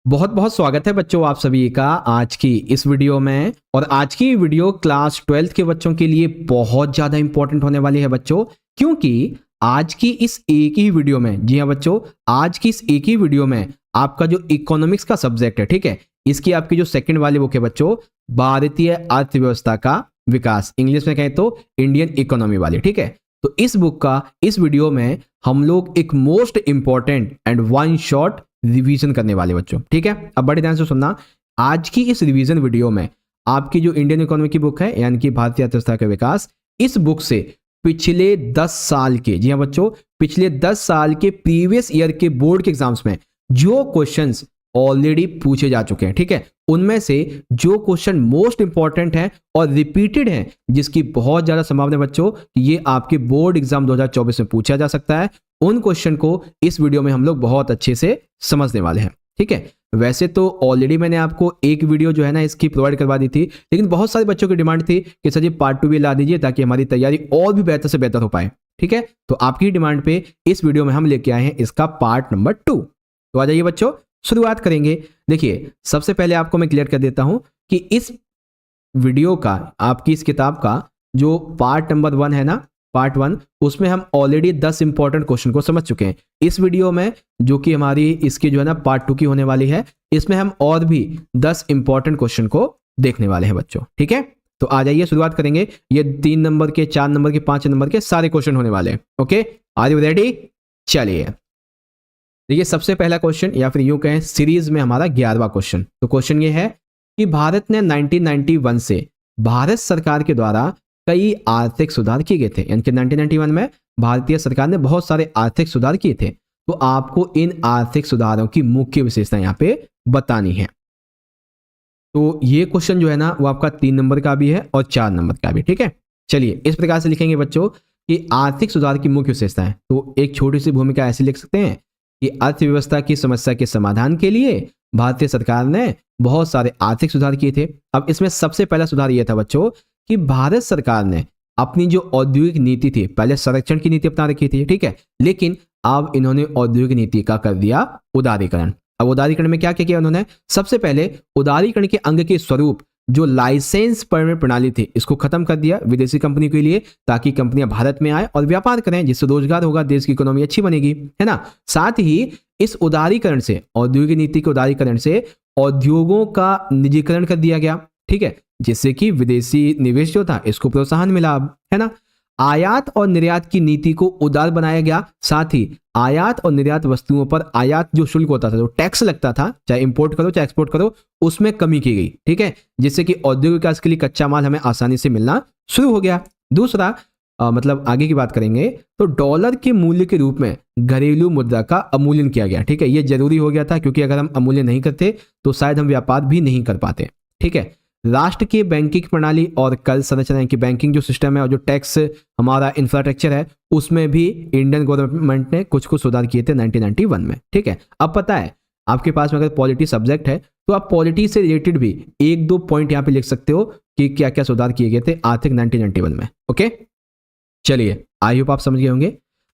बहुत बहुत स्वागत है बच्चों आप सभी का आज की इस वीडियो में। और आज की वीडियो क्लास 12th के बच्चों के लिए बहुत ज़्यादा इंपॉर्टेंट होने वाली है बच्चों, क्योंकि आज की इस एक ही वीडियो में, जी हाँ बच्चों, आज की इस एक ही वीडियो में आपका जो इकोनॉमिक्स का सब्जेक्ट है, ठीक है, इसकी आपकी जो सेकंड वाली बुक है बच्चों, भारतीय अर्थव्यवस्था का विकास, इंग्लिश में कहें तो इंडियन इकोनॉमी वाली, ठीक है। तो इस बुक का इस वीडियो में हम लोग एक most important and one shot revision करने वाले बच्चों, ठीक है। अब बड़े ध्यान से सुनना, आज की इस रिवीजन वीडियो में आपकी जो इंडियन इकोनॉमी की बुक है यानी कि भारतीय अर्थव्यवस्था का विकास, इस बुक से पिछले 10 साल के, जी हाँ बच्चों, पिछले 10 साल के प्रीवियस ईयर के बोर्ड के एग्जाम्स में जो क्वेश्चंस ऑलरेडी पूछे जा चुके हैं, ठीक है, उनमें से जो क्वेश्चन मोस्ट इंपॉर्टेंट है और रिपीटेड है, जिसकी बहुत ज्यादा संभावना है बच्चों कि ये आपके बोर्ड एग्जाम 2024 में पूछा जा सकता है, उन क्वेश्चन को इस वीडियो में हम लोग बहुत अच्छे से समझने वाले हैं, ठीक है। वैसे तो ऑलरेडी मैंने आपको एक वीडियो जो है ना इसकी प्रोवाइड करवा दी थी, लेकिन बहुत सारे बच्चों की डिमांड थी कि सर जी पार्ट 2 भी ला दीजिए ताकि हमारी तैयारी और भी बेहतर से बेहतर हो पाए, ठीक है। तो आपकी डिमांड पे इस वीडियो में हम लेके आए हैं इसका पार्ट नंबर 2। तो आ जाइए बच्चों, शुरुआत करेंगे। देखिए, सबसे पहले आपको मैं क्लियर कर देता हूं कि इस वीडियो का, आपकी इस किताब का जो पार्ट नंबर 1 है ना, पार्ट 1, उसमें हम ऑलरेडी 10 इंपॉर्टेंट क्वेश्चन को समझ चुके हैं। इस वीडियो में जो कि हमारी इसकी जो है ना पार्ट 2 की होने वाली है, इसमें हम और भी 10 इंपॉर्टेंट क्वेश्चन को देखने वाले हैं बच्चों, ठीक है। तो आ जाइए, शुरुआत करेंगे। ये 3 नंबर के, 4 नंबर के, 5 नंबर के सारे क्वेश्चन होने वाले हैं। Okay, are you ready? चलिए, देखिए सबसे पहला क्वेश्चन, या फिर यूं कहें सीरीज में हमारा 11वां क्वेश्चन। तो क्वेश्चन ये है कि भारत ने 1991 से भारत सरकार के द्वारा कई आर्थिक सुधार किए गए थे, यानी कि 1991 में भारतीय सरकार ने बहुत सारे आर्थिक सुधार किए थे। तो आपको इन आर्थिक सुधारों की मुख्य विशेषता यहां पे बतानी है। तो ये क्वेश्चन जो है ना वो आपका 3 नंबर का भी है और 4 नंबर का भी, ठीक है। चलिए, इस प्रकार से लिखेंगे बच्चों कि आर्थिक सुधार की मुख्य विशेषता है। तो एक छोटी सी भूमिका ऐसे लिख सकते हैं कि अर्थव्यवस्था की समस्या के समाधान के लिए भारतीय सरकार ने बहुत सारे आर्थिक सुधार किए थे। अब इसमें सबसे पहला सुधार यह था बच्चों कि भारत सरकार ने अपनी जो औद्योगिक नीति थी, पहले संरक्षण की नीति अपना रखी थी, ठीक है, लेकिन अब इन्होंने औद्योगिक नीति का कर दिया उदारीकरण। अब उदारीकरण में क्या क्या किया उन्होंने? सबसे पहले उदारीकरण के अंग के स्वरूप जो लाइसेंस परमिट प्रणाली थी, इसको खत्म कर दिया विदेशी कंपनी के लिए, ताकि कंपनियां भारत में आए और व्यापार करें, जिससे रोजगार होगा, देश की इकोनॉमी अच्छी बनेगी, है ना। साथ ही इस उदारीकरण से, औद्योगिक नीति के उदारीकरण से उद्योगों का निजीकरण कर दिया गया, ठीक है, जिससे कि विदेशी निवेश जो था इसको प्रोत्साहन मिला, है ना। आयात और निर्यात की नीति को उदार बनाया गया। साथ ही आयात और निर्यात वस्तुओं पर आयात जो शुल्क होता था, जो टैक्स लगता था, चाहे इंपोर्ट करो चाहे एक्सपोर्ट करो, उसमें कमी की गई, ठीक है, जिससे कि औद्योगिक विकास के लिए कच्चा माल हमें आसानी से मिलना शुरू हो गया। दूसरा, मतलब आगे की बात करेंगे तो डॉलर के मूल्य के रूप में घरेलू मुद्रा का अवमूल्यन किया गया, ठीक है। यह जरूरी हो गया था क्योंकि अगर हम अवमूल्यन नहीं करते तो शायद हम व्यापार भी नहीं कर पाते, ठीक है। राष्ट्र की बैंकिंग प्रणाली और कल संरचना की बैंकिंग जो सिस्टम है और जो टैक्स हमारा इंफ्रास्ट्रक्चर है, उसमें भी इंडियन गवर्नमेंट ने कुछ कुछ सुधार किए थे 1991 में, ठीक है। अब पता है आपके पास में अगर पॉलिटी सब्जेक्ट है तो आप पॉलिटी से रिलेटेड भी 1-2 पॉइंट यहां पे लिख सकते हो कि क्या क्या सुधार किए गए थे आर्थिक 1991 में। ओके, चलिए, आई होप आप समझ गए होंगे।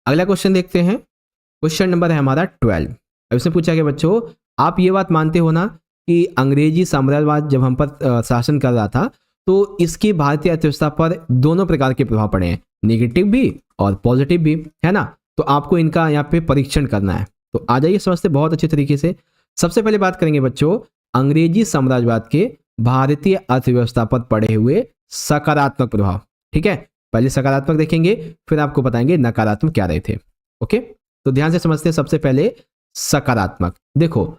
अगला क्वेश्चन देखते हैं। क्वेश्चन नंबर है हमारा 12। अब इसमें पूछा गया बच्चों, आप ये बात मानते हो ना कि अंग्रेजी साम्राज्यवाद जब हम पर शासन कर रहा था तो इसकी भारतीय अर्थव्यवस्था पर दोनों प्रकार के प्रभाव पड़े हैं, नेगेटिव भी और पॉजिटिव भी, है ना। तो आपको इनका यहाँ पे परीक्षण करना है। तो आ जाइए समझते बहुत अच्छे तरीके से। सबसे पहले बात करेंगे बच्चों अंग्रेजी साम्राज्यवाद के भारतीय अर्थव्यवस्था पर पड़े हुए सकारात्मक प्रभाव, ठीक है। पहले सकारात्मक देखेंगे, फिर आपको बताएंगे नकारात्मक क्या रहे थे। ओके, तो ध्यान से समझते हैं। सबसे पहले सकारात्मक देखो,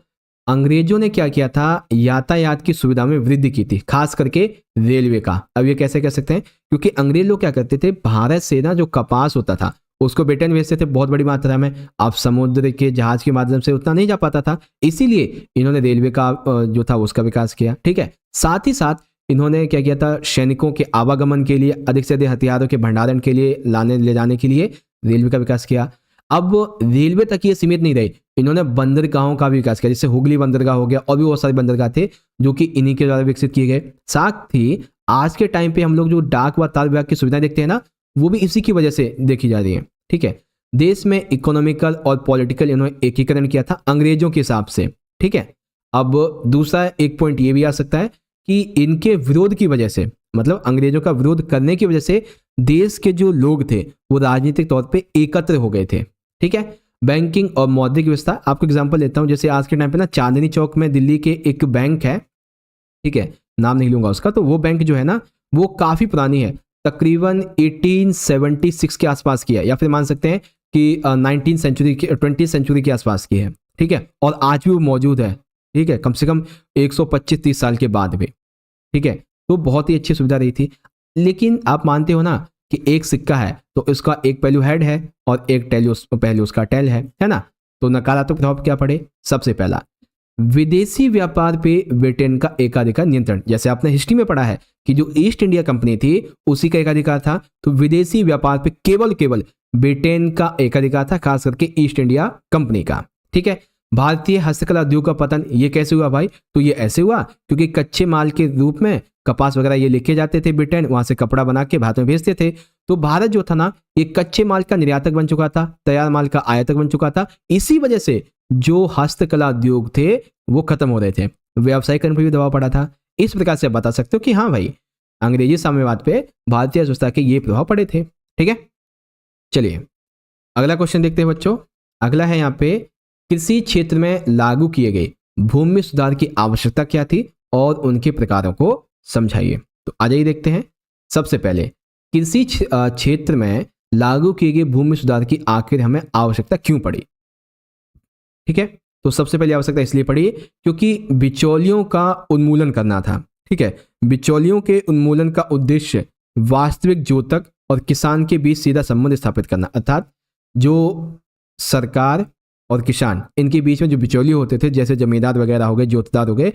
अंग्रेजों ने क्या किया था, यातायात की सुविधा में वृद्धि की थी, खास करके रेलवे का। अब ये कैसे कह सकते हैं, क्योंकि अंग्रेज लोग क्या करते थे, भारत से ना जो कपास होता था उसको ब्रिटेन भेजते थे बहुत बड़ी मात्रा में। अब समुद्र के जहाज के माध्यम से उतना नहीं जा पाता था, इसीलिए इन्होंने रेलवे का जो था उसका विकास किया, ठीक है। साथ ही साथ इन्होंने क्या किया था, सैनिकों के आवागमन के लिए, अधिक से अधिक हथियारों के भंडारण के लिए, ले जाने के लिए रेलवे का विकास किया। अब रेलवे तक ये सीमित नहीं रहे, इन्होंने बंदरगाहों का भी विकास किया, जैसे हुगली बंदरगाह हो गया, और भी बहुत सारे बंदरगाह थे जो कि इन्हीं के द्वारा विकसित किए गए। साथ ही आज के टाइम पे हम लोग जो डाक व तार विभाग की सुविधाएं देखते हैं ना, वो भी इसी की वजह से देखी जा रही है, ठीक है। देश में इकोनॉमिकल और पॉलिटिकल इन्होंने एकीकरण किया था अंग्रेजों के हिसाब से, ठीक है। अब दूसरा एक पॉइंट ये भी आ सकता है कि इनके विरोध की वजह से, मतलब अंग्रेजों का विरोध करने की वजह से देश के जो लोग थे वो राजनीतिक तौर पे एकत्र हो गए थे। ठीक है, बैंकिंग और मौद्रिक व्यवस्था, आपको एग्जांपल लेता हूं, जैसे आज के टाइम पे ना चांदनी चौक में दिल्ली के एक बैंक है, ठीक है, नाम नहीं लूंगा उसका, तो वो बैंक जो है ना वो काफी पुरानी है, तकरीबन 1876 के आसपास की है, या फिर मान सकते हैं कि 19 सेंचुरी की, 20 सेंचुरी के आसपास की है। ठीक है, और आज भी वो मौजूद है। ठीक है, कम से कम 125-30 साल के बाद भी। ठीक है, तो बहुत ही अच्छी सुविधा रही थी। लेकिन आप मानते हो ना कि एक सिक्का है तो इसका एक पहलू हेड है और एक पहलू उसका टेल है ना। तो नकारात्मक प्रभाव क्या पड़े? सबसे पहला, विदेशी व्यापार पे ब्रिटेन का एकाधिकार नियंत्रण। जैसे आपने हिस्ट्री में पढ़ा है कि जो ईस्ट इंडिया कंपनी थी उसी का एकाधिकार था, तो विदेशी व्यापार पे केवल ब्रिटेन का एकाधिकार था, खास करके ईस्ट इंडिया कंपनी का। ठीक है, भारतीय हस्तकला उद्योग का पतन ये कैसे हुआ भाई? तो ये ऐसे हुआ क्योंकि कच्चे माल के रूप में कपास वगैरह ये लेके जाते थे ब्रिटेन, वहां से कपड़ा बना के भारत में भेजते थे। तो भारत जो था ना ये कच्चे माल का निर्यातक बन चुका था, तैयार माल का आयातक बन चुका था। इसी वजह से जो हस्तकला उद्योग थे वो खत्म हो रहे थे, व्यवसायीकरण पर भी दबाव पड़ा था। इस प्रकार से आप बता सकते हो कि हाँ भाई, अंग्रेजी साम्यवाद पे भारतीय अर्थव्यवस्था के ये प्रभाव पड़े थे। ठीक है, चलिए अगला क्वेश्चन देखते हैं बच्चों। अगला है यहाँ पे, कृषि क्षेत्र में लागू किए गए भूमि सुधार की आवश्यकता क्या थी और उनके प्रकारों को समझाइए। तो आ जाइए देखते हैं। सबसे पहले, कृषि क्षेत्र में लागू किए गए भूमि सुधार की आखिर हमें आवश्यकता क्यों पड़ी? ठीक है, तो सबसे पहले आवश्यकता इसलिए पड़ी क्योंकि बिचौलियों का उन्मूलन करना था। ठीक है, बिचौलियों के उन्मूलन का उद्देश्य वास्तविक जोतक और किसान के बीच सीधा संबंध स्थापित करना, अर्थात जो सरकार और किसान इनके बीच में जो बिचौलिए होते थे, जैसे जमींदार वगैरह हो गए, जोतदार हो गए,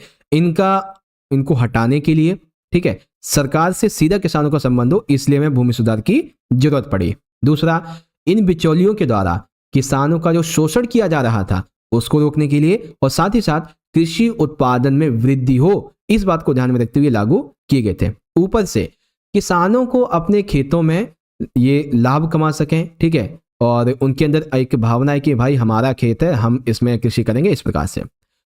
इनको हटाने के लिए, ठीक है, सरकार से सीधा किसानों का संबंध हो, इसलिए हमें भूमि सुधार की जरूरत पड़ी। दूसरा, इन बिचौलियों के द्वारा किसानों का जो शोषण किया जा रहा था उसको रोकने के लिए, और साथ ही साथ कृषि उत्पादन में वृद्धि हो, इस बात को ध्यान में रखते हुए लागू किए गए थे। ऊपर से किसानों को अपने खेतों में ये लाभ कमा सकें, ठीक है, और उनके अंदर एक भावना है कि भाई हमारा खेत है, हम इसमें कृषि करेंगे, इस प्रकार से।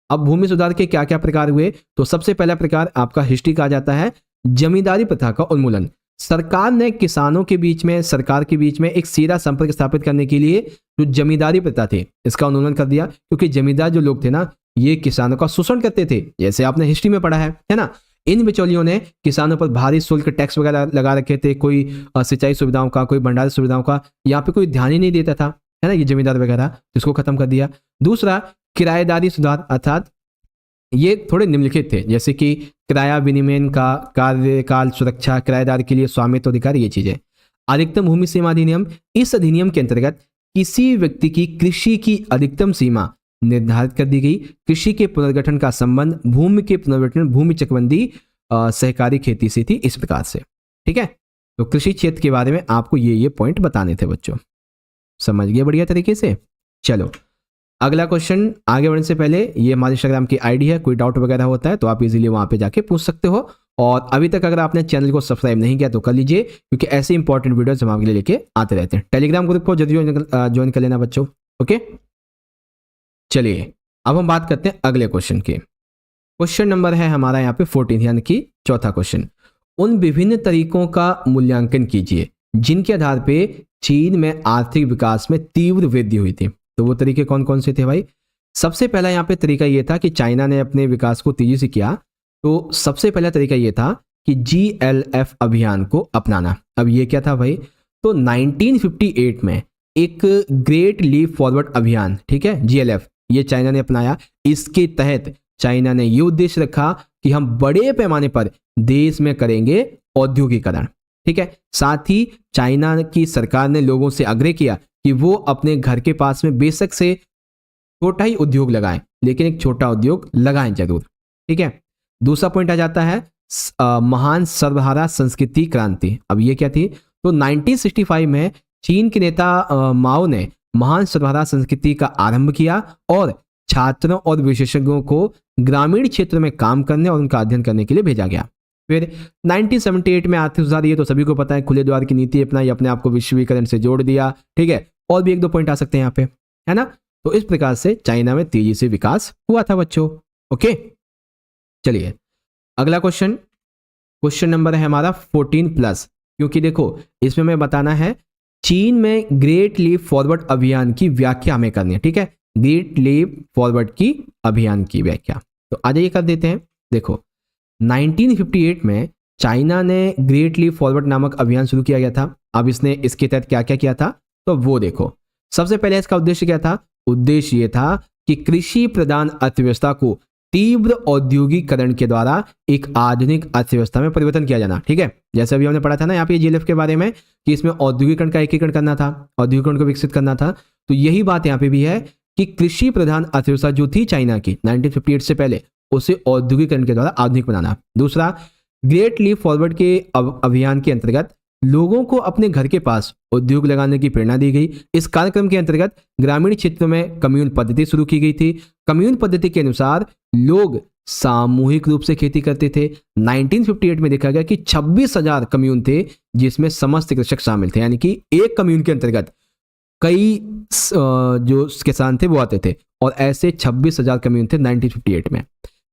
अब भूमि सुधार के क्या क्या प्रकार हुए? तो सबसे पहला प्रकार आपका हिस्ट्री का जाता है जमींदारी प्रथा का उन्मूलन। सरकार ने किसानों के बीच में, सरकार के बीच में एक सीधा संपर्क स्थापित करने के लिए जो जमींदारी प्रथा थी इसका उन्मूलन कर दिया, क्योंकि जमींदार जो लोग थे ना ये किसानों का शोषण करते थे, जैसे आपने हिस्ट्री में पढ़ा है ना। इन बिचौलियों ने किसानों पर भारी शुल्क, टैक्स वगैरह लगा रखे थे, कोई सिंचाई सुविधाओं का, कोई भंडारण सुविधाओं का यहाँ पे कोई ध्यान ही नहीं देता था, है ना, ये जमींदार वगैरह, जिसको खत्म कर दिया। दूसरा, किराएदारी सुधार, अर्थात ये थोड़े निम्नलिखित थे, जैसे कि किराया विनिमय का, कार्यकाल सुरक्षा, किराएदार के लिए स्वामित्व अधिकार, ये चीजें। अधिकतम भूमि सीमा अधिनियम, इस अधिनियम के अंतर्गत किसी व्यक्ति की कृषि की अधिकतम सीमा निर्धारित कर दी गई। कृषि के पुनर्गठन का संबंध भूमि के पुनर्गठन, भूमि चकबंदी, सहकारी खेती से थी, इस प्रकार से। ठीक है, तो कृषि क्षेत्र के बारे में आपको ये पॉइंट बताने थे बच्चों, समझ गए बढ़िया तरीके से। चलो अगला क्वेश्चन, आगे बढ़ने से पहले ये हमारे इंस्टाग्राम की आईडी है, कोई डाउट वगैरह होता है तो आप इजीली वहां पे जाके पूछ सकते हो। और अभी तक अगर आपने चैनल को सब्सक्राइब नहीं किया तो कर लीजिए, क्योंकि ऐसे इंपॉर्टेंट वीडियोस हम आपके लिए लेके आते रहते हैं। टेलीग्राम ग्रुप को जरूर ज्वाइन कर लेना बच्चों। ओके, चलिए अब हम बात करते हैं अगले क्वेश्चन की। क्वेश्चन नंबर है हमारा यहाँ पे 14, यानी कि चौथा क्वेश्चन। उन विभिन्न तरीकों का मूल्यांकन कीजिए जिनके आधार पे चीन में आर्थिक विकास में तीव्र वृद्धि हुई थी। तो वो तरीके कौन कौन से थे भाई? सबसे पहला यहाँ पे तरीका ये था कि चाइना ने अपने विकास को तेजी से किया। तो सबसे पहला तरीका ये था कि GLF अभियान को अपनाना। अब ये क्या था भाई? तो 1958 में एक ग्रेट लीप फॉरवर्ड अभियान, ठीक है, GLF, ये चाइना ने अपनाया। इसके तहत चाइना ने ये उद्देश्य रखा कि हम बड़े पैमाने पर देश में करेंगे औद्योगिकरण। ठीक है, साथ ही चाइना की सरकार ने लोगों से आग्रह किया कि वो अपने घर के पास में बेशक से छोटा ही उद्योग लगाएं, लेकिन एक छोटा उद्योग लगाएं जरूर। ठीक है, दूसरा पॉइंट आ जाता है महान सर्वहारा संस्कृति क्रांति। अब ये क्या थी? तो 1965 में चीन के नेता माओ ने महान सर्वहारा संस्कृति का आरंभ किया और छात्रों और विशेषज्ञों को ग्रामीण क्षेत्र में काम करने और उनका अध्ययन करने के लिए भेजा गया। फिर 1978 में आर्थिक सुधार, ये तो सभी को पता है, खुले द्वार की नीति अपनाई, अपने आप को विश्वविकरण से जोड़ दिया। ठीक है, और भी एक दो पॉइंट आ सकते हैं यहाँ पे, है ना। तो इस प्रकार से चाइना में तेजी से विकास हुआ था बच्चों। ओके, चलिए अगला क्वेश्चन, क्वेश्चन नंबर है हमारा 14+, क्योंकि देखो इसमें मैं बताना है चीन में ग्रेट लीप फॉरवर्ड अभियान की व्याख्या हमें करनी है, ठीक है, ग्रेट लीप फॉरवर्ड की अभियान की व्याख्या। तो आ जाइए कर देते हैं। देखो 1958 में चाइना ने ग्रेट लीप फॉरवर्ड नामक अभियान शुरू किया गया था। अब इसने इसके तहत क्या क्या किया था, तो वो देखो। सबसे पहले इसका उद्देश्य क्या था, उद्देश्य ये था कि कृषि प्रधान अर्थव्यवस्था को तीव्र औद्योगिकरण के द्वारा एक आधुनिक अर्थव्यवस्था में परिवर्तन किया जाना, ठीक है। जैसे अभी हमने पढ़ा था ना यहाँ पे जीएलएफ के बारे में कि इसमें औद्योगिकरण का एकीकरण करना था, औद्योगिकरण को विकसित करना था। तो यही बात यहाँ पे भी है कि कृषि प्रधान अर्थव्यवस्था जो थी चाइना की 1958 से पहले, उसे औद्योगिकरण के द्वारा आधुनिक बनाना। दूसरा, ग्रेट लीप फॉरवर्ड के अभियान के अंतर्गत लोगों को अपने घर के पास उद्योग लगाने की प्रेरणा दी गई। इस कार्यक्रम के अंतर्गत ग्रामीण क्षेत्रों में कम्यून पद्धति शुरू की गई थी। कम्यून पद्धति के अनुसार लोग सामूहिक रूप से खेती करते थे। 1958 में देखा गया कि 26,000 कम्यून थे जिसमें समस्त कृषक शामिल थे, यानी कि एक कम्यून के अंतर्गत कई जो किसान थे वो आते थे, और ऐसे 26,000 कम्यून थे 1958 में।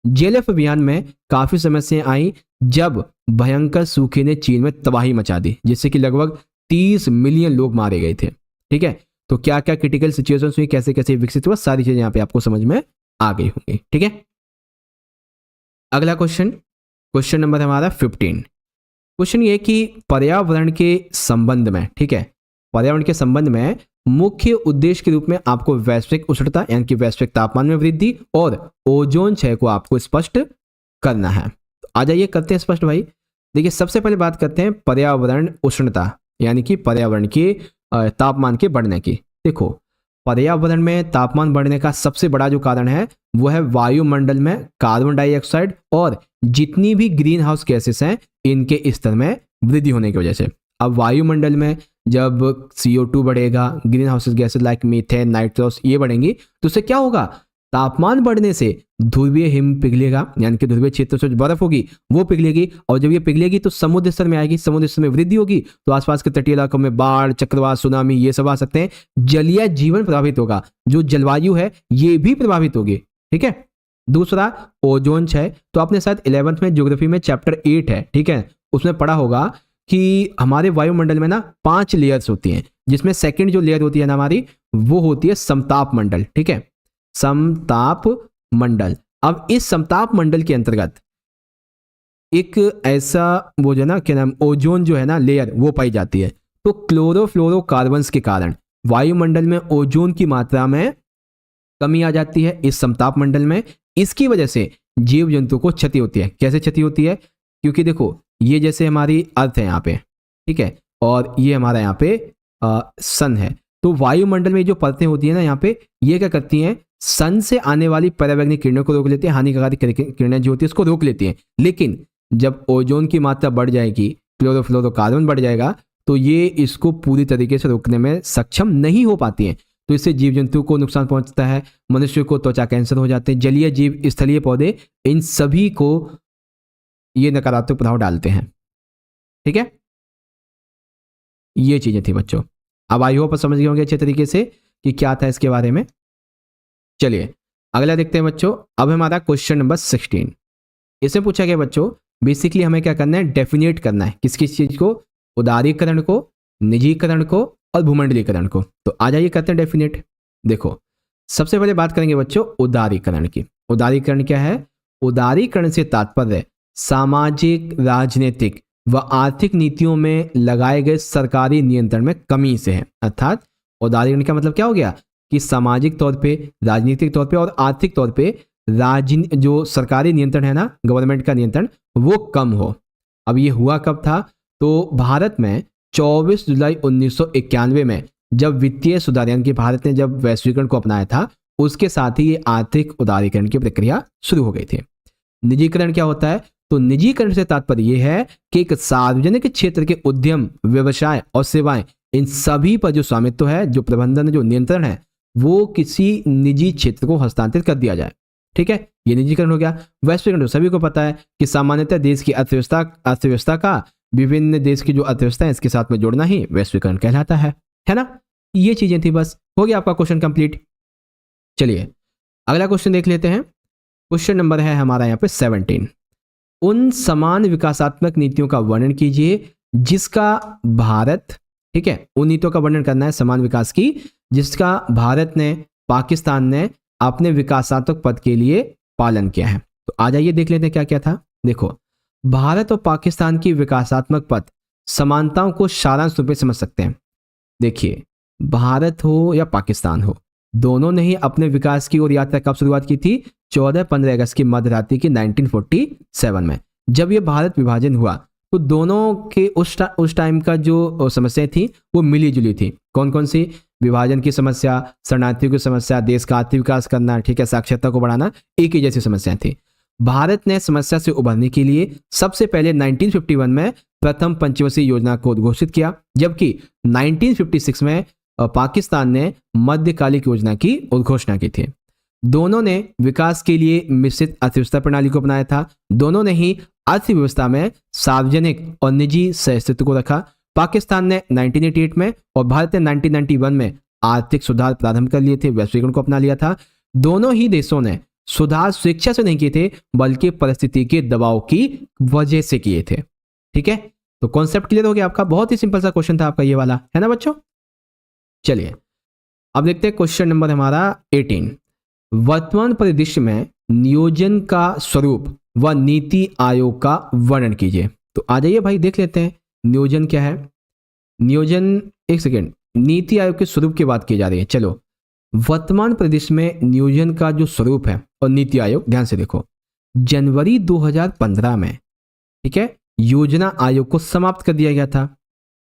जेएलएफ अभियान में काफी समस्याएं आई जब भयंकर सूखे ने चीन में तबाही मचा दी, जिससे कि लगभग 30 मिलियन लोग मारे गए थे, ठीक है। तो क्या क्या क्रिटिकल सिचुएशंस हुई, कैसे कैसे विकसित हुआ, सारी चीजें यहाँ पे आपको समझ में आ गई होंगी, ठीक है। अगला क्वेश्चन, क्वेश्चन नंबर हमारा 15। क्वेश्चन ये कि पर्यावरण के संबंध में, ठीक है, पर्यावरण के संबंध में मुख्य उद्देश्य के रूप में आपको वैश्विक उष्णता यानी कि वैश्विक तापमान में वृद्धि और ओजोन क्षय को आपको स्पष्ट करना है। तो आ जाइए करते हैं स्पष्ट भाई। देखिए सबसे पहले बात करते हैं पर्यावरण उष्णता यानी कि पर्यावरण के तापमान के बढ़ने की। देखो पर्यावरण में तापमान बढ़ने का सबसे बड़ा जो कारण है वो है वायुमंडल में कार्बन डाइऑक्साइड और जितनी भी ग्रीन हाउस गैसेस हैं इनके स्तर में वृद्धि होने की वजह से। अब वायुमंडल में जब CO2 बढ़ेगा, green house gases like methane, nitrous ये बढ़ेंगी, तो उससे क्या होगा, तापमान बढ़ने से ध्रुवीय हिम पिघलेगा, यानी कि ध्रुवीय क्षेत्र से जो बर्फ होगी वो पिघलेगी, और जब ये पिघलेगी तो समुद्र स्तर में आएगी, समुद्र स्तर में वृद्धि होगी तो आसपास के तटीय इलाकों में बाढ़, चक्रवात, सुनामी ये सब आ सकते हैं। जलीय जीवन प्रभावित होगा, जो जलवायु है ये भी प्रभावित होगी, ठीक है। दूसरा ओजोन क्षय, तो आपने शायद 11th में ज्योग्राफी में चैप्टर 8 है, ठीक है, उसमें पढ़ा होगा कि हमारे वायुमंडल में ना 5 लेयर्स होती हैं, जिसमें सेकंड जो लेयर होती है ना हमारी वो होती है समताप मंडल, ठीक है, समताप मंडल। अब इस समताप मंडल के अंतर्गत एक ऐसा वो जो है ना क्या नाम ओजोन जो है ना लेयर वो पाई जाती है। तो क्लोरोफ्लोरोकार्बन्स के कारण वायुमंडल में ओजोन की मात्रा में कमी आ जाती है इस समताप मंडल में। इसकी वजह से जीव जंतु को क्षति होती है। कैसे क्षति होती है, क्योंकि देखो ये जैसे हमारी अर्थ है यहाँ पे, ठीक है, और ये हमारा यहाँ पे सन है, तो वायुमंडल में जो परतें होती है ना यहाँ पे ये क्या करती हैं, सन से आने वाली परावैंगनिक किरणों को रोक लेती है, हानिकारक किरणें जो होती है उसको रोक लेती हैं। लेकिन जब ओजोन की मात्रा बढ़ जाएगी, क्लोरोफ्लोरोकार्बन बढ़ जाएगा, तो ये इसको पूरी तरीके से रोकने में सक्षम नहीं हो पाती हैं। तो इससे जीव जंतु को नुकसान पहुंचता है, मनुष्य को त्वचा कैंसर हो जाते हैं, जलीय जीव, स्थलीय पौधे, इन सभी को ये नकारात्मक प्रभाव डालते हैं, ठीक है। ये चीजें थी बच्चों। अब आई होप समझ गए होंगे अच्छे तरीके से कि क्या था इसके बारे में। चलिए अगला देखते हैं बच्चों। अब हमारा क्वेश्चन नंबर 16। इसमें पूछा गया बच्चों बेसिकली हमें क्या करना है, डेफिनेट करना है किस किस चीज को, उदारीकरण को, निजीकरण को और भूमंडलीकरण को। तो आ जाइए करते हैं डेफिनेट। देखो सबसे पहले बात करेंगे बच्चों उदारीकरण की। उदारीकरण क्या है, उदारीकरण से तात्पर्य सामाजिक, राजनीतिक व आर्थिक नीतियों में लगाए गए सरकारी नियंत्रण में कमी से है। अर्थात उदारीकरण का मतलब क्या हो गया कि सामाजिक तौर पे, राजनीतिक तौर पे और आर्थिक तौर पे जो सरकारी नियंत्रण है ना, गवर्नमेंट का नियंत्रण, वो कम हो। अब ये हुआ कब था, तो भारत में 24 जुलाई 1991 में जब वित्तीय सुधार यानी कि भारत ने जब वैश्वीकरण को अपनाया था, उसके साथ ही ये आर्थिक उदारीकरण की प्रक्रिया शुरू हो गई थी। निजीकरण क्या होता है, तो निजीकरण से तात्पर्य यह है कि एक सार्वजनिक क्षेत्र के उद्यम, व्यवसाय और सेवाएं, इन सभी पर जो स्वामित्व है, जो प्रबंधन, जो नियंत्रण है, वो किसी निजी क्षेत्र को हस्तांतरित कर दिया जाए, ठीक है। ये निजीकरण हो गया। वैश्वीकरण तो सभी को पता है कि सामान्यतः देश की अर्थव्यवस्था का विभिन्न देश की जो अर्थव्यवस्था है इसके साथ में जोड़ना ही वैश्वीकरण कहलाता है ना। ये चीजें थी, बस हो गया आपका क्वेश्चन कंप्लीट। चलिए अगला क्वेश्चन देख लेते हैं। क्वेश्चन नंबर है हमारा यहाँ पे 17। उन समान विकासात्मक नीतियों का वर्णन कीजिए जिसका भारत, ठीक है, उन नीतियों का वर्णन करना है समान विकास की जिसका भारत ने, पाकिस्तान ने अपने विकासात्मक पथ के लिए पालन किया है। तो आ जाइए देख लेते हैं क्या क्या था। देखो, भारत और पाकिस्तान की विकासात्मक पथ समानताओं को सारांश रूप में समझ सकते हैं। देखिए, भारत हो या पाकिस्तान हो, दोनों ने ही अपने विकास की ओर यात्रा कब शुरुआत की थी? 14-15 अगस्त की मध्यरात्रि की 1947 में। जब ये भारत विभाजन हुआ तो दोनों के उस टाइम का जो समस्याएं थी वो मिली जुली थी। कौन कौन सी? विभाजन की समस्या, शरणार्थियों की समस्या, देश का आर्थिक विकास करना, ठीक है, साक्षरता को बढ़ाना, एक ही जैसी समस्याएं थी। भारत ने समस्या से उभरने के लिए सबसे पहले 1951 में प्रथम पंचवर्षीय योजना को उद्घोषित किया, जबकि 1956 में पाकिस्तान ने मध्यकालिक योजना की उद्घोषणा की थी। दोनों ने विकास के लिए मिश्रित अर्थव्यवस्था प्रणाली को अपनाया था। दोनों ने ही अर्थव्यवस्था में सार्वजनिक और निजी सहअस्तित्व को रखा। पाकिस्तान ने 1988 में और भारत ने 1991 में आर्थिक सुधार प्रारंभ कर लिए थे, वैश्वीकरण को अपना लिया था। दोनों ही देशों ने सुधार स्वेच्छा से नहीं किए थे बल्कि परिस्थिति के दबाव की वजह से किए थे। ठीक है, तो कॉन्सेप्ट क्लियर हो गया आपका। बहुत ही सिंपल सा क्वेश्चन था आपका ये वाला, है ना बच्चों। चलिए अब देखते हैं क्वेश्चन नंबर हमारा 18। वर्तमान परिदृश्य में नियोजन का स्वरूप व नीति आयोग का वर्णन कीजिए। तो आ जाइए भाई देख लेते हैं नियोजन क्या है। नियोजन, एक सेकेंड, नीति आयोग के स्वरूप की बात की जा रही है। चलो, वर्तमान परिदृश्य में नियोजन का जो स्वरूप है और नीति आयोग, ध्यान से देखो, जनवरी 2015 में, ठीक है, योजना आयोग को समाप्त कर दिया गया था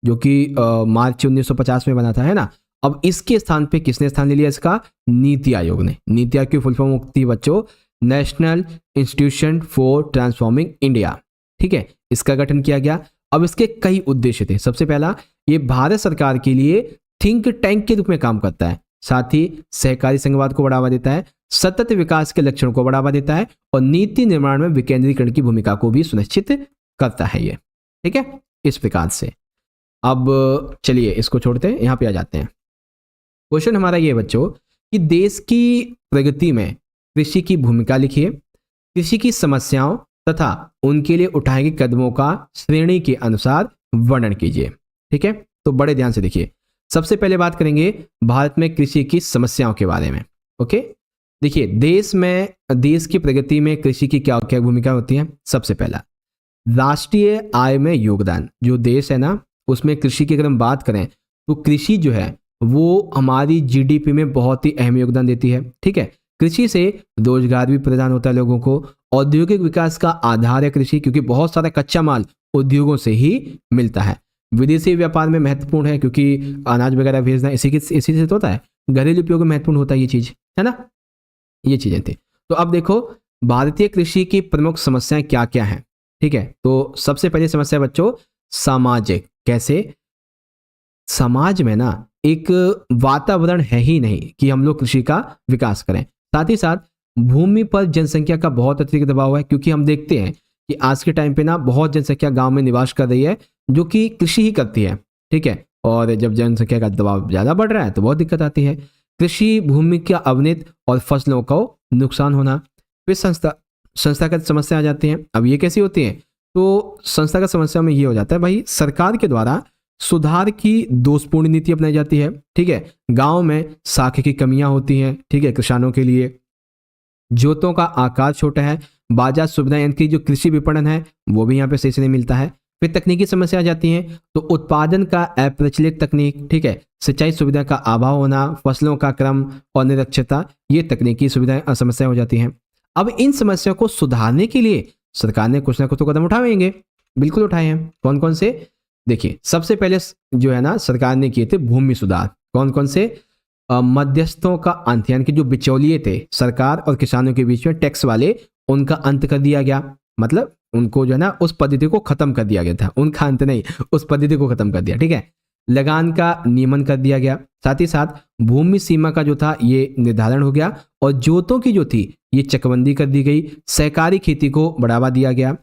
जो कि मार्च 1950 में बना था, है ना। अब इसके स्थान पे किसने स्थान ले लिया इसका? नीति आयोग ने। नीति आयोग की फुल फॉर्म होती है बच्चों national institution for transforming India. ठीक है, इसका गठन किया गया। अब इसके कई उद्देश्य थे। सबसे पहला, ये भारत सरकार के लिए थिंक टैंक के रूप में काम करता है, साथ ही सहकारी संघवाद को बढ़ावा देता है, सतत विकास के लक्ष्यों को बढ़ावा देता है और नीति निर्माण में विकेंद्रीकरण की भूमिका को भी सुनिश्चित करता है ये। ठीक है, इस प्रकार से। अब चलिए इसको छोड़ते हैं, यहां पे आ जाते हैं। क्वेश्चन हमारा ये बच्चों कि देश की प्रगति में कृषि की भूमिका लिखिए, कृषि की समस्याओं तथा उनके लिए उठाए गए कदमों का श्रेणी के अनुसार वर्णन कीजिए। ठीक है, तो बड़े ध्यान से देखिए। सबसे पहले बात करेंगे भारत में कृषि की समस्याओं के बारे में। ओके, देखिए देश की प्रगति में कृषि की क्या क्या भूमिका होती है। सबसे पहला, राष्ट्रीय आय में योगदान। जो देश है ना उसमें कृषि की अगर हम बात करें तो कृषि जो है वो हमारी जीडीपी में बहुत ही अहम योगदान देती है। ठीक है, कृषि से रोजगार भी प्रदान होता है लोगों को। औद्योगिक विकास का आधार है कृषि, क्योंकि बहुत सारा कच्चा माल उद्योगों से ही मिलता है। विदेशी व्यापार में महत्वपूर्ण है क्योंकि अनाज वगैरह भेजना इसी से तो होता है। घरेलू उपयोग में महत्वपूर्ण होता है ये चीज, है ना। ये चीजें थी। तो अब देखो भारतीय कृषि की प्रमुख समस्याएं क्या क्या हैं। ठीक है, तो सबसे पहली समस्या बच्चों सामाजिक। कैसे? समाज में ना एक वातावरण है ही नहीं कि हम लोग कृषि का विकास करें। साथ ही साथ भूमि पर जनसंख्या का बहुत अतिरिक्त दबाव है, क्योंकि हम देखते हैं कि आज के टाइम पे ना बहुत जनसंख्या गांव में निवास कर रही है जो कि कृषि ही करती है। ठीक है, और जब जनसंख्या का दबाव ज़्यादा बढ़ रहा है तो बहुत दिक्कत आती है। कृषि भूमि का अवनति और फसलों को नुकसान होना। फिर संस्थागत समस्या आ जाती हैं। अब ये कैसी होती हैं? तो संस्थागत समस्या में ये हो जाता है भाई, सरकार के द्वारा सुधार की दोषपूर्ण नीति अपनाई जाती है। ठीक है, गांव में साख की कमियां होती हैं। ठीक है, किसानों के लिए जोतों का आकार छोटा है। बाजार सुविधाएं यानी कि जो कृषि विपणन है वो भी यहाँ पे सही से नहीं मिलता है। फिर तकनीकी समस्या आ जाती हैं, तो उत्पादन का अप्रचलित तकनीक, ठीक है, सिंचाई सुविधा का अभाव होना, फसलों का क्रम और निरक्षरता, ये तकनीकी सुविधाएं समस्या हो जाती हैं। अब इन समस्याओं को सुधारने के लिए सरकार ने कुछ ना कुछ तो कदम उठाएंगे, बिल्कुल उठाए हैं। कौन कौन से? देखिए, सबसे पहले जो है ना सरकार ने किए थे भूमि सुधार। कौन कौन से? मध्यस्थों का अंत, यानी कि जो बिचौलिए थे सरकार और किसानों के बीच में टैक्स वाले, उनका अंत कर दिया गया। मतलब उनको जो है ना उस पद्धति को खत्म कर दिया गया था। उनका अंत नहीं, उस पद्धति को खत्म कर दिया। ठीक है, लगान का नियमन कर दिया गया। साथ ही साथ भूमि सीमा का जो था ये निर्धारण हो गया और जोतों की जो थी ये चकबंदी कर दी गई। सहकारी खेती को बढ़ावा दिया गया।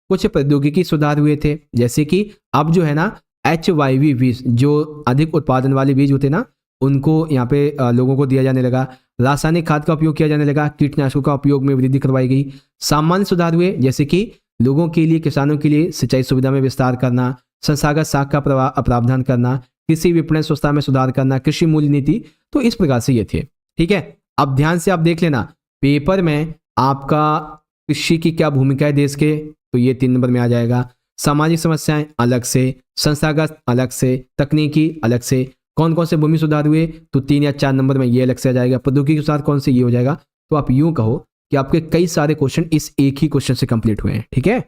कुछ प्रौद्योगिकी सुधार हुए थे, जैसे कि अब जो है ना HYV बीज, जो अधिक उत्पादन वाले बीज होते ना उनको यहाँ पे लोगों को दिया जाने लगा। रासायनिक खाद का उपयोग किया जाने लगा, कीटनाशकों का उपयोग में वृद्धि करवाई गई। सामान्य सुधार हुए, जैसे कि लोगों के लिए, किसानों के लिए सिंचाई सुविधा में विस्तार करना, संस्थागत साख का प्रावधान करना, कृषि विपणन व्यवस्था में सुधार करना, कृषि मूल्य नीति। तो इस प्रकार से ये थे। ठीक है, अब ध्यान से आप देख लेना पेपर में आपका कृषि की क्या भूमिका है देश के, तो ये 3 नंबर में आ जाएगा। सामाजिक समस्याएं अलग से, संस्थागत अलग से, तकनीकी अलग से। कौन कौन से भूमि सुधार हुए, तो 3 या 4 नंबर में ये अलग से आ जाएगा। प्रौद्योगिकी सुधार कौन से, ये हो जाएगा। तो आप यूं कहो कि आपके कई सारे क्वेश्चन इस एक ही क्वेश्चन से कंप्लीट हुए हैं। ठीक है,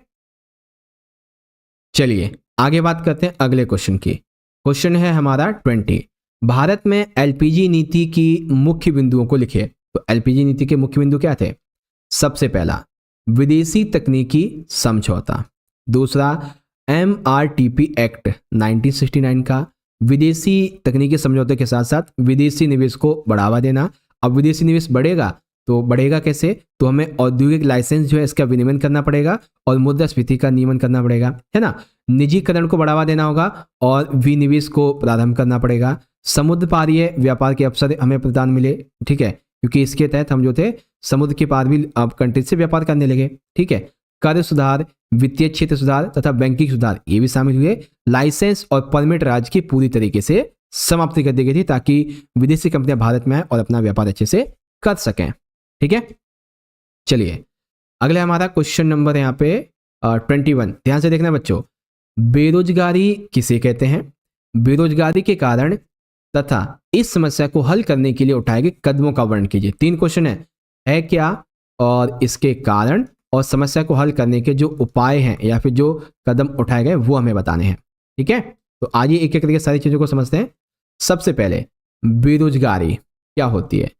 चलिए आगे बात करते हैं अगले क्वेश्चन की। क्वेश्चन है हमारा 20। भारत में एलपीजी नीति की मुख्य बिंदुओं को लिखिए। तो एलपीजी नीति के मुख्य बिंदु क्या थे? सबसे पहला विदेशी तकनीकी समझौता, दूसरा MRTP एक्ट 1969 का, विदेशी तकनीकी समझौते के साथ साथ विदेशी निवेश को बढ़ावा देना। अब विदेशी निवेश बढ़ेगा तो बढ़ेगा कैसे, तो हमें औद्योगिक लाइसेंस जो है इसका विनियमन करना पड़ेगा और मुद्रास्फीति का नियमन करना पड़ेगा, है ना। निजीकरण को बढ़ावा देना होगा और विनिवेश को प्रारंभ करना पड़ेगा। समुद्र पारीय व्यापार के अवसर हमें प्रदान मिले, ठीक है, क्योंकि इसके तहत हम जो थे समुद्र के पार भी अब कंट्रीज से व्यापार करने लगे। ठीक है, कर सुधार, वित्तीय क्षेत्र सुधार तथा बैंकिंग सुधार ये भी शामिल हुए। लाइसेंस और परमिट राज्य की पूरी तरीके से समाप्ति कर दी गई थी ताकि विदेशी कंपनियां भारत में आए और अपना व्यापार अच्छे से कर सकें। ठीक है, चलिए अगले हमारा क्वेश्चन नंबर यहाँ पे 21। ध्यान से देखना बच्चों, बेरोजगारी किसे कहते हैं, बेरोजगारी के कारण तथा इस समस्या को हल करने के लिए उठाए गए कदमों का वर्णन कीजिए। 3 क्वेश्चन है क्या और इसके कारण और समस्या को हल करने के जो उपाय हैं या फिर जो कदम उठाए गए वो हमें बताने हैं। ठीक है, तो आइए एक एक करके सारी चीजों को समझते हैं। सबसे पहले बेरोजगारी क्या होती है।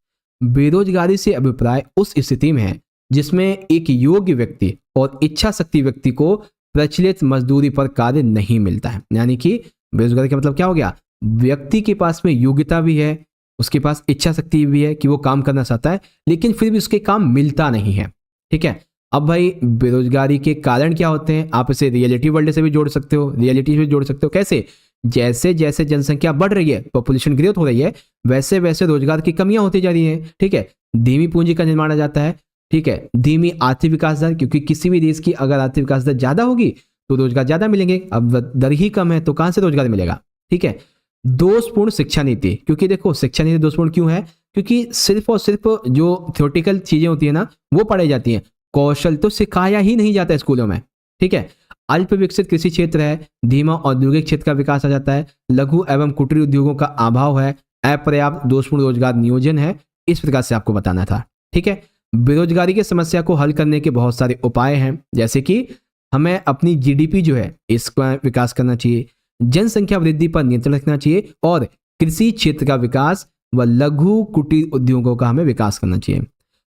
बेरोजगारी से अभिप्राय उस स्थिति में है जिसमें एक योग्य व्यक्ति और इच्छा शक्ति व्यक्ति को प्रचलित मजदूरी पर कार्य नहीं मिलता है। यानी कि बेरोजगारी का मतलब क्या हो गया, व्यक्ति के पास में योग्यता भी है, उसके पास इच्छा शक्ति भी है कि वो काम करना चाहता है, लेकिन फिर भी उसके काम मिलता नहीं है। ठीक है, अब भाई बेरोजगारी के कारण क्या होते हैं, आप इसे रियलिटी वर्ल्ड से भी जोड़ सकते हो, रियलिटी से जोड़ सकते हो। कैसे, जैसे जैसे जनसंख्या बढ़ रही है, पॉपुलेशन ग्रोथ हो रही है, वैसे वैसे रोजगार की कमियां होती जा रही हैं। ठीक है, धीमी पूंजी का निर्माण आ जाता है। ठीक है, धीमी आर्थिक विकास दर, क्योंकि किसी भी देश की अगर आर्थिक विकास दर ज्यादा होगी तो रोजगार ज्यादा मिलेंगे, अब दर ही कम है तो कहां से रोजगार मिलेगा। ठीक है, दोषपूर्ण शिक्षा नीति, क्योंकि देखो शिक्षा नीति दोषपूर्ण क्यों है, क्योंकि सिर्फ और सिर्फ जो थ्योरेटिकल चीजें होती है ना वो पढ़ाई जाती हैं, कौशल तो सिखाया ही नहीं जाता है स्कूलों में। ठीक है, अल्प विकसित कृषि क्षेत्र है, धीमा औद्योगिक क्षेत्र का विकास आ जाता है, लघु एवं कुटीर उद्योगों का अभाव है, अपर्याप्त दोषपूर्ण रोजगार नियोजन है। इस प्रकार से आपको बताना था। ठीक है, बेरोजगारी की समस्या को हल करने के बहुत सारे उपाय हैं, जैसे कि हमें अपनी जीडीपी जो है इसका विकास करना चाहिए, जनसंख्या वृद्धि पर नियंत्रण रखना चाहिए और कृषि क्षेत्र का विकास व लघु कुटीर उद्योगों का हमें विकास करना चाहिए।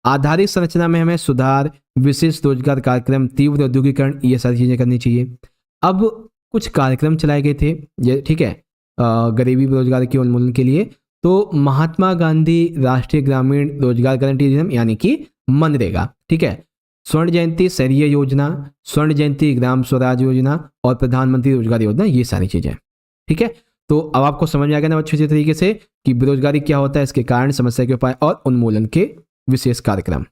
आधारिक संरचना में हमें सुधार, विशेष रोजगार कार्यक्रम, तीव्र औद्योगिकरण, ये सारी चीजें करनी चाहिए। अब कुछ कार्यक्रम चलाए गए थे, ठीक है, गरीबी बेरोजगारी के उन्मूलन के लिए। तो महात्मा गांधी राष्ट्रीय ग्रामीण रोजगार गारंटी अधिनियम यानी कि मनरेगा, ठीक है, स्वर्ण जयंती शहरीय योजना, स्वर्ण जयंती ग्राम स्वराज योजना और प्रधानमंत्री रोजगार योजना, ये सारी चीजें। ठीक है, तो अब आपको समझ में आ गया ना अच्छे तरीके से कि बेरोजगारी क्या होता है, इसके कारण, समस्या के उपाय और उन्मूलन के विशेष कार्यक्रम।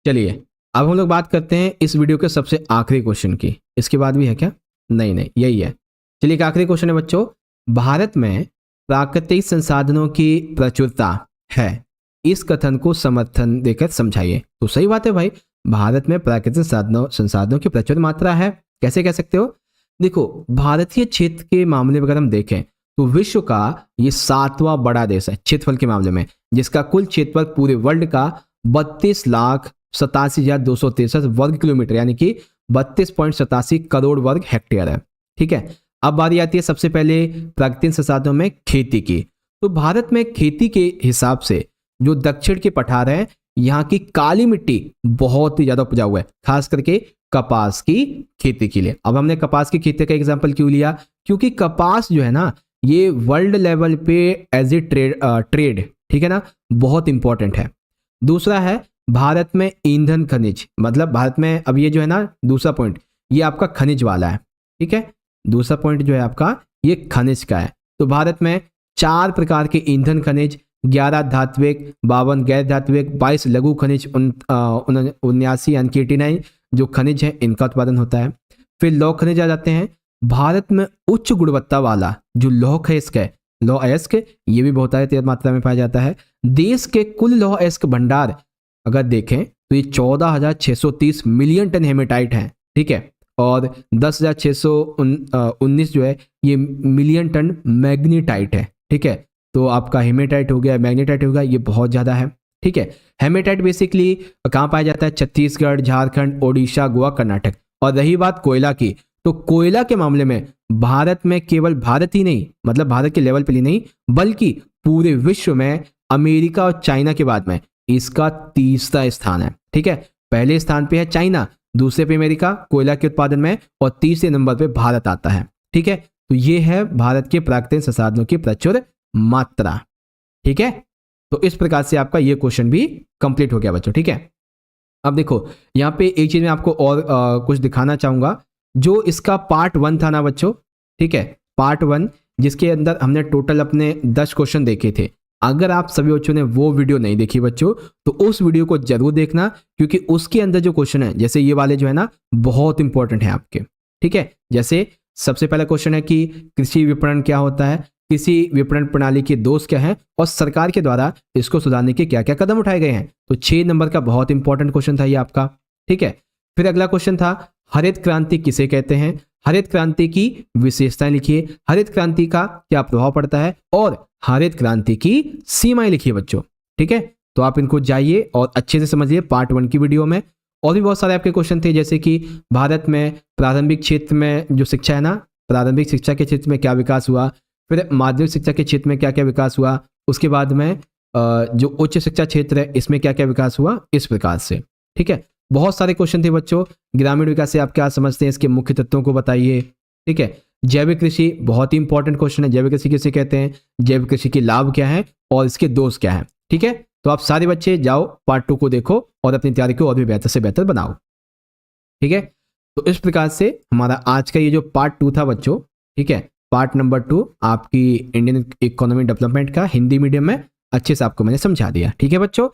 चलिए अब हम लोग बात करते हैं इस वीडियो के सबसे आखिरी क्वेश्चन की। इसके बाद भी है क्या? नहीं, यही है। चलिए एक आखिरी क्वेश्चन है बच्चों, भारत में प्राकृतिक संसाधनों की प्रचुरता है, इस कथन को समर्थन देकर समझाइए। तो सही बात है भाई, भारत में प्राकृतिक संसाधनों की प्रचुर मात्रा है। कैसे कह सकते हो? देखो, भारतीय क्षेत्र के मामले में अगर हम देखें तो विश्व का ये 7वां बड़ा देश है क्षेत्रफल के मामले में, जिसका कुल क्षेत्रफल पूरे वर्ल्ड का 32,87,263 वर्ग किलोमीटर यानी कि 32.87 करोड़ वर्ग हेक्टेयर है। ठीक है, अब बारी आती है सबसे पहले प्राकृतिक संसाधनों में खेती की। तो भारत में खेती के हिसाब से जो दक्षिण के पठार है, यहाँ की काली मिट्टी बहुत ही ज्यादा उपजाऊ है, खास करके कपास की खेती के लिए। अब हमने कपास की खेती का एग्जांपल क्यों लिया? क्योंकि कपास जो है ना, ये वर्ल्ड लेवल पे एज ए ट्रेड, ठीक है ना, बहुत इंपॉर्टेंट है। दूसरा है भारत में ईंधन खनिज, मतलब भारत में अब ये जो है ना दूसरा पॉइंट, ये आपका खनिज वाला है। ठीक है, दूसरा पॉइंट जो है आपका ये खनिज का है। तो भारत में 4 प्रकार के ईंधन खनिज, 11 धात्विक, 52 गैर धात्विक, 22 लघु खनिज, 79 यानी कि 89 जो खनिज है इनका उत्पादन होता है। फिर लौह खनिज आ जाते हैं। भारत में उच्च गुणवत्ता वाला जो लौह अयस्क है, लौह अयस्क ये भी बहुत अधिक मात्रा में पाया जाता है। देश के कुल लौह अयस्क भंडार अगर देखें तो ये 14,630 मिलियन टन हेमेटाइट है, ठीक है, और 10,619 जो है ये मिलियन टन मैग्नीटाइट है, ठीक है। तो आपका हेमेटाइट हो गया, मैग्नीटाइट हो गया, ये बहुत ज़्यादा है, ठीक है। हेमेटाइट बेसिकली कहाँ पाया जाता है? छत्तीसगढ़, झारखंड, ओडिशा, गोवा, कर्नाटक। और रही बात कोयला की, तो कोयला के मामले में भारत में केवल भारत ही नहीं, मतलब भारत के लेवल पर ही नहीं बल्कि पूरे विश्व में अमेरिका और चाइना के बाद में इसका तीसरा स्थान है, ठीक है। पहले स्थान पे है चाइना, दूसरे पे अमेरिका कोयला के उत्पादन में, और तीसरे नंबर पे भारत आता है, ठीक है। तो ये है भारत के प्राकृतिक संसाधनों की प्रचुर मात्रा, ठीक है। तो इस प्रकार से आपका ये क्वेश्चन भी कंप्लीट हो गया बच्चों, ठीक है। अब देखो यहाँ पे एक चीज मैं आपको और कुछ दिखाना चाहूंगा। जो इसका पार्ट 1 था ना बच्चों, ठीक है, पार्ट 1 जिसके अंदर हमने टोटल अपने 10 क्वेश्चन देखे थे। अगर आप सभी बच्चों ने वो वीडियो नहीं देखी बच्चों तो उस वीडियो को जरूर देखना, क्योंकि उसके अंदर जो क्वेश्चन है जैसे ये वाले जो है ना बहुत इंपॉर्टेंट है आपके, ठीक है। जैसे सबसे पहला क्वेश्चन है कि कृषि विपणन क्या होता है, कृषि विपणन प्रणाली के दोष क्या हैं और सरकार के द्वारा इसको सुधारने के क्या क्या कदम उठाए गए हैं। तो 6 नंबर का बहुत इंपॉर्टेंट क्वेश्चन था ये आपका, ठीक है। फिर अगला क्वेश्चन था हरित क्रांति किसे कहते हैं, हरित क्रांति की विशेषताएं लिखिए, हरित क्रांति का क्या प्रभाव पड़ता है और हरित क्रांति की सीमाएं लिखिए बच्चों, ठीक है। तो आप इनको जाइए और अच्छे से समझिए पार्ट 1 की वीडियो में। और भी बहुत सारे आपके क्वेश्चन थे, जैसे कि भारत में प्रारंभिक क्षेत्र में जो शिक्षा है ना, प्रारंभिक शिक्षा के क्षेत्र में क्या विकास हुआ, फिर माध्यमिक शिक्षा के क्षेत्र में क्या क्या विकास हुआ, उसके बाद में जो उच्च शिक्षा क्षेत्र है इसमें क्या क्या विकास हुआ, इस प्रकार से, ठीक है। बहुत सारे क्वेश्चन थे बच्चों। ग्रामीण विकास से आप क्या समझते हैं, इसके मुख्य तत्वों को बताइए, ठीक है। जैविक कृषि बहुत ही इंपॉर्टेंट क्वेश्चन है, जैविक कृषि किसे कहते हैं, जैविक कृषि के लाभ क्या है और इसके दोष क्या है, ठीक है। तो आप सारे बच्चे जाओ पार्ट 2 को देखो और अपनी तैयारी को और भी बेहतर से बेहतर बनाओ, ठीक है। तो इस प्रकार से हमारा आज का ये जो पार्ट 2 था बच्चों, ठीक है, पार्ट नंबर 2 आपकी इंडियन इकोनॉमी डेवलपमेंट का हिंदी मीडियम में अच्छे से आपको मैंने समझा दिया, ठीक है बच्चों।